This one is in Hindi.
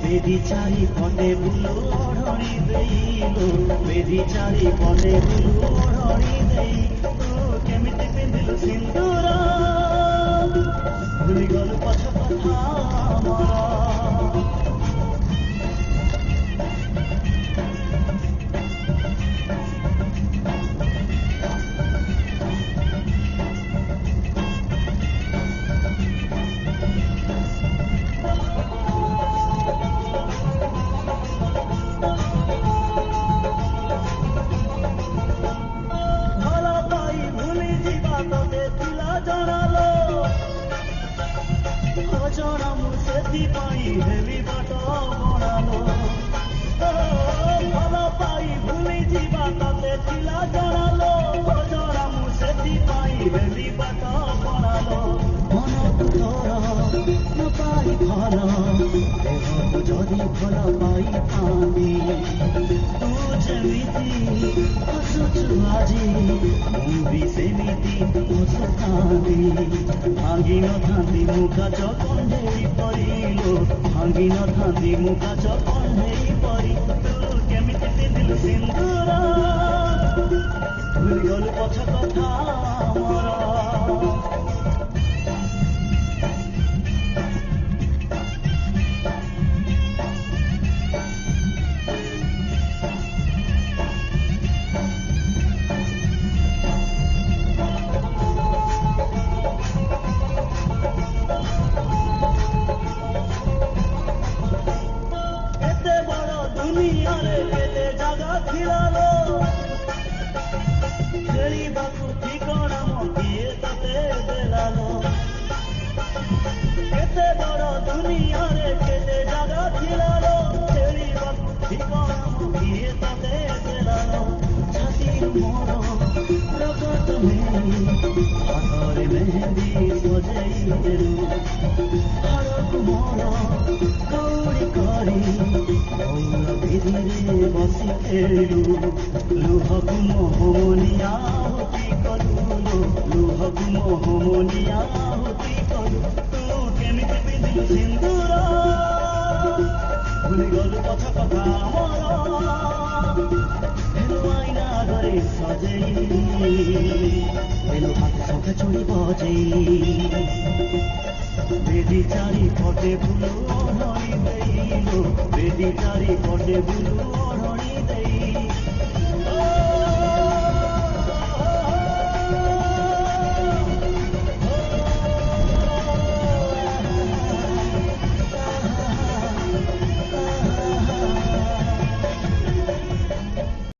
बेदी चारि पटे बुलु ओढ़ी देइलो बेदी चारि पटे बुलु ओढ़ी देई तू केमिति पिंधिलु सिंदूर भूली गलु पछ कथा मोर अजरा मुसेती पाई हेली बाट बनालो भल पाई भूली जीवा तते थिला जणालो अजरा मुसेती पाई हेली बाट बनालो मन तोर न पाई भल देहको जदि भल पाई पानी तू जेमिति हसुछु आजी मु भी सेमिति हसुतानी भांगी न थांदी मुखा चकंढेई परिलो भांगी न थांदी मुखा चकंढेई परि तू केमिति पिंधिलु सिंदूर भूली गलु पछ कथा मोर दुनिया रे केते जगह खिलालो खेलिबाकु ठिकाना मकिए तते देलालो केते बड़ दुनिया रे केते जगह खिलालो खेलिबाकु ठिकाना मकिए तते देलालो छाती मोर रगत में हाथरे मेहंदी सजेई देलु हरकु मोर कौड़ी करी धीरे बसी खेलु लुहकु मोहनिया होती कलु लुहकु मोहनिया होती कलु तू केमिति पिंधिलु सिंदूर भूली गलु पछ कथा मोर हेलो आईना घरे सजेई हेलो हाथ शंखा चूड़ी बजेई बेदी चारि पटे बुलु ओढ़ी देइलो बेदी चारि पटे बुलु